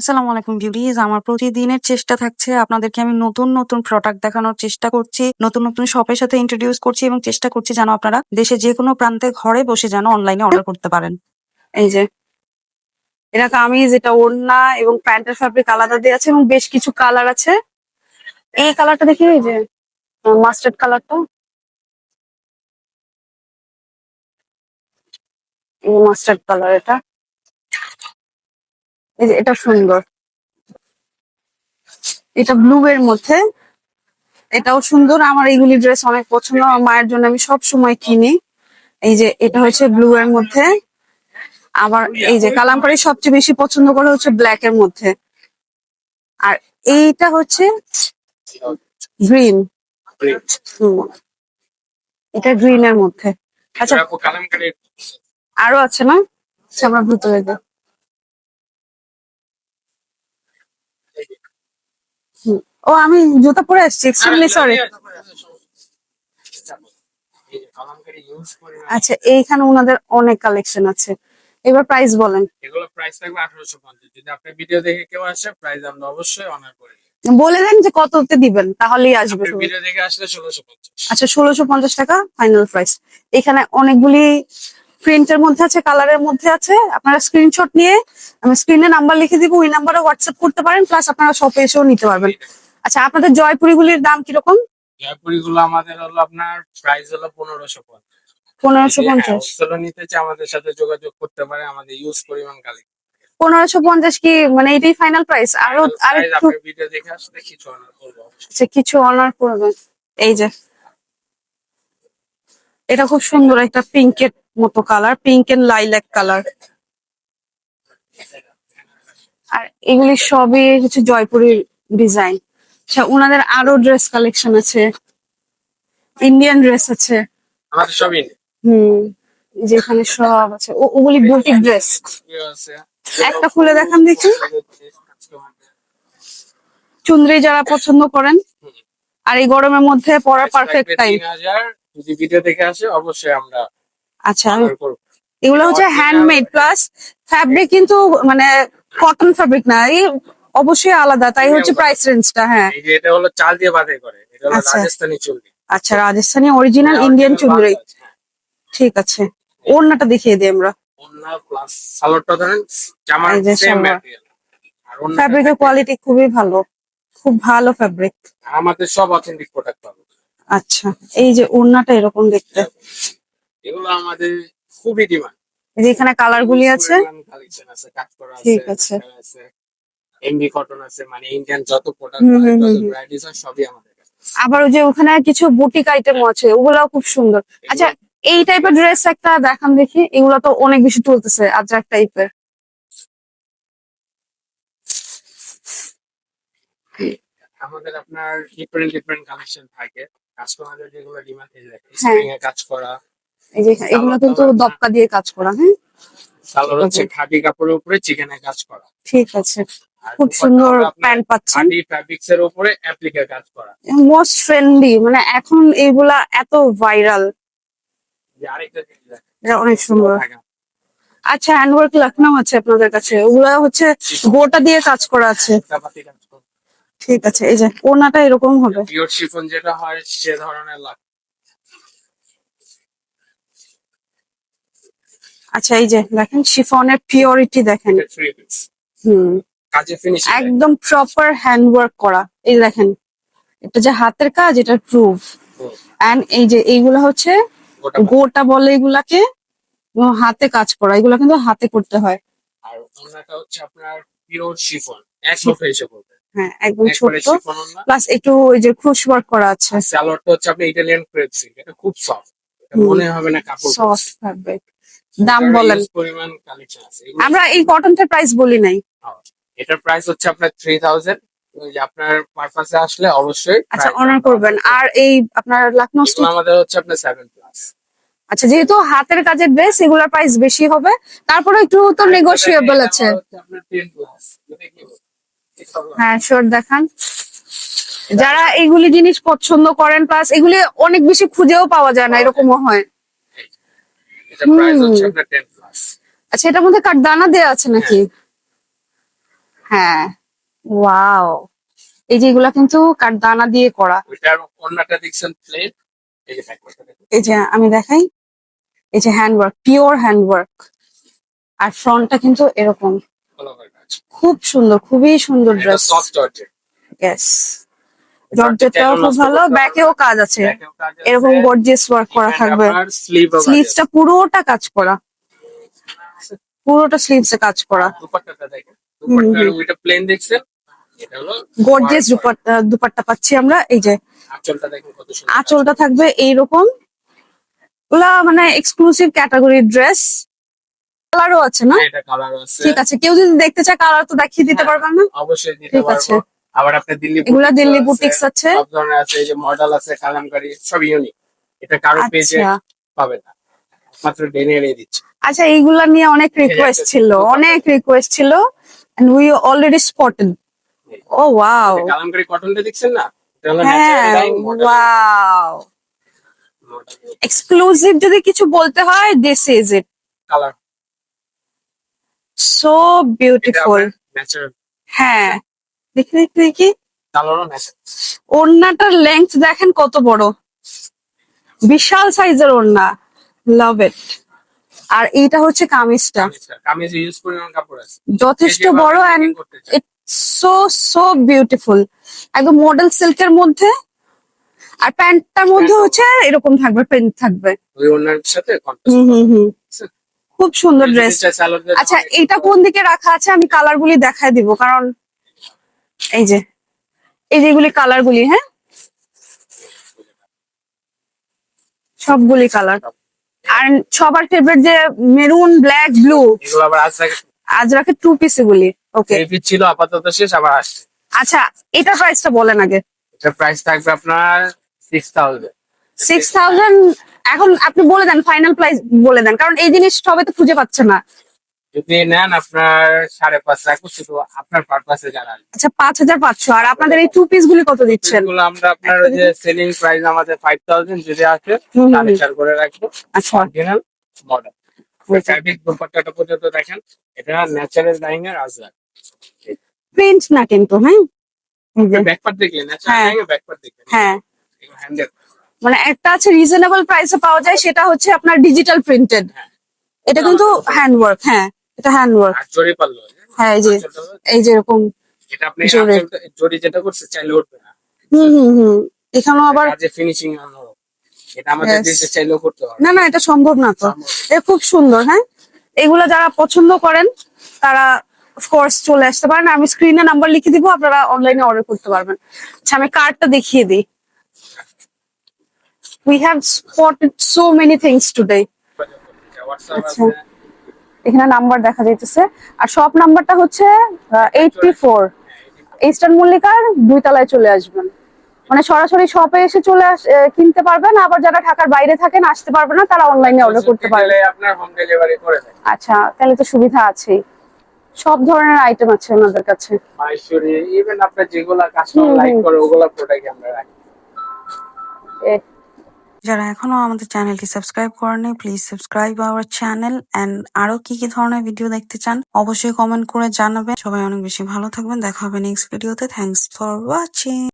আসসালামু আলাইকুম বিউটিজ। আমার প্রতিদিনের চেষ্টা থাকছে আপনাদেরকে আমি নতুন নতুন প্রোডাক্ট দেখানোর চেষ্টা করছি, নতুন নতুন শপের সাথে ইন্ট্রোডিউস করছি এবং চেষ্টা করছি যেন আপনারা দেশে যে কোনো প্রান্তে ঘরে বসে যেন অনলাইনে অর্ডার করতে পারেন। এই যে এটা কামিজ, এটা ওড়না এবং প্যান্টের ফ্যাব্রিক আলাদা দিয়ে আছে এবং বেশ কিছু কালার আছে। এই কালারটা দেখি, এই যে মাস্টার্ড কালারটা, এই মাস্টার্ড কালার, এটা এই যে এটা সুন্দর, এটা ব্লু এর মধ্যে, এটাও সুন্দর। আমার এইগুলি ড্রেস অনেক পছন্দ, আমার মায়ের জন্য আমি সব সময় কিনি। এই যে এটা হচ্ছে ব্লু এর মধ্যে। আবার এই যে কালামকারী সবচেয়ে বেশি পছন্দ করে হচ্ছে ব্ল্যাক এর মধ্যে। আর এইটা হচ্ছে গ্রিন, এটা গ্রিন এর মধ্যে। আচ্ছা আরো আছে না? আচ্ছা, আমরা ভিতরে যাই। ও, আমি জুতা পরে আসছি, এক্সট্রিমলি সরি। আচ্ছা, এইখানে ওনাদের অনেক কালেকশন আছে। এবার প্রাইস বলেন। এগুলো প্রাইস থাকবে 1850। যদি আপনি ভিডিও দেখে কেউ আসে, প্রাইস আমরা অবশ্যই অনার করি। বলে দেন যে কততে দিবেন, তাহলেই আসবে। ভিডিও দেখে আসলে 1650। আচ্ছা, 1650 টাকা ফাইনাল প্রাইস। এখানে অনেকগুলি প্রিন্টের মধ্যে আছে, কালারের মধ্যে আছে। আপনারা স্ক্রিনশট নিয়ে আমি স্ক্রিনে নাম্বার লিখে দিব, ওই নাম্বারে হোয়াটসঅ্যাপ করতে পারেন, প্লাস আপনারা শপে এসেও নিতে পারবেন। আচ্ছা, আপনাদের জয়পুরি গুলির দাম কিরকম? জয়পুরি গুলো আমাদের হলো আপনার প্রাইস হলো 1550। 1550। হোলসেল নিতে চাই আমাদের সাথে যোগাযোগ করতে পারে, আমাদের ইউজ পরিমাণ কালেক্ট। 1550 কি মানে এটাই ফাইনাল প্রাইস? আরো আরেকটু ভিডিও দেখে আসলে কিছু অনার করবো। আচ্ছা, কিছু অনার করবেন। এই যে এটা খুব সুন্দর, একটা পিঙ্কের মতো colour, pink and lilac colour. আর এগুলি সবই হচ্ছে জয়পুরের ডিজাইন। আচ্ছা, ওনাদের আরো ড্রেস কালেকশন আছে, ইন্ডিয়ান ড্রেস আছে। আমাদের সবই যেখানে সব আছে, ওগুলি বুটিক ড্রেস। একটা খুলে দেখান দেখি। চুনরি যারা পছন্দ করেন আর এই গরমের মধ্যে পরা পারফেক্ট টাইম। 3000 যদি ভিডিও দেখে আসে অবশ্যই আমরা। আচ্ছা, এগুলো হচ্ছে হ্যান্ডমেড প্লাস ফ্যাব্রিক, কিন্তু মানে কটন ফ্যাব্রিক না, এই অবশ্যই আলাদা, তাই হচ্ছে প্রাইস রেঞ্জটা। হ্যাঁ, এটা হলো চাল দিয়ে বাঁধাই করে, এটা হলো রাজস্থানি চুনরি। আচ্ছা, রাজস্থানি অরিজিনাল ইন্ডিয়ান চুনরি। ঠিক আছে, ওড়নাটা দেখিয়ে দিই আমরা। ওড়না প্লাস সালোয়ারটা ধরেন, জামার সেম ম্যাটেরিয়াল। আর ফ্যাব্রিকের কোয়ালিটি খুবই ভালো, খুব ভালো ফ্যাব্রিক। আমাদের সব অথেন্টিক প্রোডাক্ট পাবো। আচ্ছা, এই যে ওড়নাটা এরকম দেখতে, এগুলো আমাদের খুবই ডিমান্ড। এই যে এখানে কালার গুলি আছে। ঠিক আছে, এমবি কটন আছে, মানে ইন্ডিয়ান যত প্রোডাক্ট যত ভ্যারাইটিস আছে সবই আমাদের কাছে। আবার ওই যে ওখানে কিছু বুটিক আইটেম আছে, ওগুলাও খুব সুন্দর। আচ্ছা, এই টাইপের ড্রেস একটা দেখান দেখি, এগুলো তো অনেক বেশি চলতেছে, আজরাক টাইপের। আমাদের আপনার ডিফারেন্ট কালেকশন থাকে, কাস্টমারদের যেগুলো ডিমান্ড থাকে, স্প্রিং এ কাজ করা। এই যে এগুলো কিন্তু দপকা দিয়ে কাজ করা। হ্যাঁ, সালোয়ার হচ্ছে খাদি কাপড়ের উপরে চিকেনের কাজ করা। ঠিক আছে, খুব সুন্দর প্যান্ট পাচ্ছেন, খাদি ফ্যাব্রিক্স এর উপরে অ্যাপ্লিকের কাজ করা। মোস্ট ফ্রেন্ডলি, মানে এখন এগুলা এত ভাইরাল। আরেকটা এটা অনেক সুন্দর। আচ্ছা, হ্যান্ডওয়ার্ক লখনউ আছে আপনাদের কাছে? ওগুলা হচ্ছে গোটা দিয়ে কাজ করা আছে। ঠিক আছে, এই যে ওড়নাটা এরকম হবে, পিওর শিফন যেটা হয় সে ধরনের লাগে। আচ্ছা, এই যে দেখেন শিফনের পিওরিটি দেখেন। কাজে ফিনিশিং একদম প্রপার হ্যান্ডওয়ার্ক করা। এই দেখেন, এটা যে হাতের কাজ, এটা প্রুফ। এন্ড এই যে এইগুলা হচ্ছে গোটা বলে এগুলাকে, হাতে কাজ করা, এগুলা কিন্তু হাতে করতে হয়। আর ওড়নাটা হচ্ছে আপনার পিওর শিফন, একদম ফ্রেশ করবে। হ্যাঁ, একদম ছোট, প্লাস একটু ওই যে ক্রুশ ওয়ার্ক করা আছে। সালোয়ারটা হচ্ছে আপনার ইটালিয়ান ক্রেপ সিল্ক, এটা খুব সফট, মনে হবে না কাপড়। Soft fabric. দাম বলেন। পরিমাণ কালেকশন আছে, আমরা এই কটনটার প্রাইস বলি নাই। এটার প্রাইস হচ্ছে আপনার 3000। আপনার পারপাসে আসলে অবশ্যই আচ্ছা অনার করবেন। আর এই আপনার লখনউ স্টিচ আমাদের হচ্ছে আপনার 7+। আচ্ছা, যেহেতু হাতের কাজের ড্রেস, এগুলোর প্রাইস বেশি হবে, তারপরে একটু তো নেগোশিয়েবল আছে। হ্যাঁ, শিওর দেখান। যারা এইগুলি জিনিস পছন্দ করেন, প্লাস এগুলি অনেক বেশি খুঁজেও পাওয়া যায় না, এরকমও হয়। প্রাইস হচ্ছে আপনার 10+। আচ্ছা, এটার মধ্যে কাঠদানা দেয়া আছে নাকি? হ্যাঁ, ওয়াও, এই যে এগুলা কিন্তু দানা দিয়ে করা। ওইটার অন্যটা দেখছেন প্লেন, এই যে ব্যাকপার্টটা দেখুন এই যে আমি দেখাই, এই যে হ্যান্ডওয়ার্ক, পিওর হ্যান্ডওয়ার্ক, আর ফ্রন্টটা কিন্তু এরকম ভালো করে কাজ। খুব সুন্দর, খুবই সুন্দর এটা ড্রেস। সফট জর্জেট, ইয়েস, জর্জেটটাও খুব ভালো, ব্যাকেও কাজ আছে, ব্যাকেও কাজ আছে, এরকম গর্জিয়াস ওয়ার্ক করা ইভেন থাকবে। আপনার স্লিভও কাজ স্লিভসটা আছে। পুরোটা কাজ করা, পুরোটা স্লিভসে কাজ করা। দুপাট্টাটা দেখেন, দুপাট্টার ওইটা প্লেন দেখছেন, এটা হলো গর্জিয়াস দুপাট্টা পাচ্ছি আমরা। এই যে আঁচলটা দেখেন কত সুন্দর। আঁচলটা থাকবে এইরকম, ওগুলা মানে এক্সক্লুসিভ ক্যাটাগরির ড্রেস। কালারও আছে না? হ্যাঁ, এটা কালার আছে। ঠিক আছে, কেউ যদি দেখতে চায় কালার তো দেখিয়ে দিতে হ্যাঁ, পারবেন না? অবশ্যই দিতে ঠিক আছে, পারবো। আবার আপনার দিল্লি এগুলা বুটিক্সও দিল্লি আছে, বুটিক্স আছে। সব ধরনের আছে, এই যে মডেল আছে, কালামকারী, সব ইউনিক। এটা কারো পেজে আচ্ছা পাবে না, মাত্র ডেনে এনে দিচ্ছে। আচ্ছা, এইগুলা নিয়ে অনেক রিকোয়েস্ট ছিল, অনেক রিকোয়েস্ট ছিল, and we already spotted. Oh wow, এই যে কালামকারী কটনটা দেখছেন না, এটা হলো হ্যাঁ, natural line model. Wow, exclusive যদি কিছু বলতে হয়, this is it, colour so beautiful. Natural, হ্যাঁ, দেখি দেখি দেখি, কালারও ন্যাচারাল। ওড়নাটার লেন্থ দেখেন কত বড়, বিশাল সাইজের ওড়না, লাভ ইট। আর এইটা হচ্ছে কামিজটা, কামিজ ইউজ পরিমাণ কাপড় আছে, যথেষ্ট যে যেভাবে বড়, fitting এন্ড করতে চায়। ইটস সো বিউটিফুল, একদম মডেল সিল্কের মধ্যে। আর প্যান্টটার মধ্যে হচ্ছে এরকম থাকবে, প্রিন্ট থাকবে। ওই ওনার সাথে কন্ট্রাস্ট হুম, খুব সুন্দর ড্রেস। সালোয়ার। আচ্ছা, এটা কোন দিকে রাখা আছে আমি কালার গুলি দেখায় দিব, কারণ এই যে যেগুলি কালার গুলি, হ্যাঁ সবগুলি কালার। আর সবার ফেভারিট যে মেরুন, ব্ল্যাক, ব্লু, এগুলো আবার আজরাকের টু পিস এগুলি। ওকে, এই পিস ছিল, আপাতত শেষ, আবার আসছে। আচ্ছা, এটা প্রাইসটা বলেন আগে। এটা প্রাইস থাকবে আপনার 6000। 6000 এখন আপনি বলে দেন, ফাইনাল প্রাইস বলে দেন, কারণ এই জিনিস সবাই তো খুঁজে পাচ্ছে না। যদি নেন আপনার 5.5 রাখবো, শুধু আপনার পারপাসে জানান। আচ্ছা, 5500। আর আপনাদের এই টু পিস গুলি কত দিচ্ছেন? এগুলো আমরা আপনার ওই যে সেলিং প্রাইস আমাদের 5000 যদি আছে, 4.5 করে রাখবো। আচ্ছা, অরিজিনাল মডেল ফ্যাব্রিক দুপাট্টাটা পর্যন্ত দেখেন, এটা ন্যাচারাল ডাইং এর আজরাক প্রিন্ট না কিন্তু, হ্যাঁ ব্যাকপার্ট দেখলে ন্যাচারাল হ্যাঁ। ডাইং এর ব্যাকপার্ট দেখলে, হ্যাঁ, এগুলো হ্যান্ডেল। মানে একটা আছে রিজনেবল প্রাইসে পাওয়া যায়, সেটা হচ্ছে আপনার ডিজিটাল প্রিন্টেড, এটা কিন্তু হ্যান্ডওয়ার্ক। হ্যাঁ, এটা হ্যান্ডওয়ার্ক। আর জরি পাল্লো, হ্যাঁ, এই যে এরকম এটা আপনি জরি। জরি যেটা করছে চাইলে উঠবে না। হুম, এখানেও আবার কাজে ফিনিশিং আনো, এটা আমাদের Yes. দেশে চাইলেও করতে পারবে। না, এটা সম্ভব না তো। সম্ভব। এ খুব সুন্দর। হ্যাঁ, এগুলা যারা পছন্দ করেন তারা অফকোর্স চলে আসতে পারেন, আমি স্ক্রিনে নাম্বার লিখে দিব, আপনারা অনলাইনে অর্ডার করতে পারবেন। আচ্ছা, আমি কার্ডটা দেখিয়ে দিই। We have spotted so many things today. WhatsApp আচ্ছা, আছে, এখানে নাম্বার দেখা যাইতেছে, আর শপ নাম্বারটা হচ্ছে 84, ইস্টার্ন মল্লিকার 2 তলায় চলে আসবেন। মানে সরাসরি শপে এসে কিনতে পারবেন, আবার যারা ঢাকার বাইরে থাকেন আসতে পারবেন না, তারা অনলাইনে অর্ডার করতে পারবেন। আপনার হোম ডেলিভারি করে দেয়। আচ্ছা, তাহলে তো সুবিধা আছেই, সব ধরনের আইটেম আছে ওনাদের কাছে। মাইসুরি, ইভেন আপনার যেগুলা কাস্টমার লাইক করে ওগুলা প্রোডাক্ট আমরা রাখি। যারা এখনো আমাদের চ্যানেলটি সাবস্ক্রাইব করেনি, please subscribe our channel. And আরো কি কি ধরনের ভিডিও দেখতে চান অবশ্যই কমেন্ট করে জানাবেন। সবাই অনেক বেশি ভালো থাকবেন, দেখা হবে নেক্সট ভিডিওতে। Thanks for watching.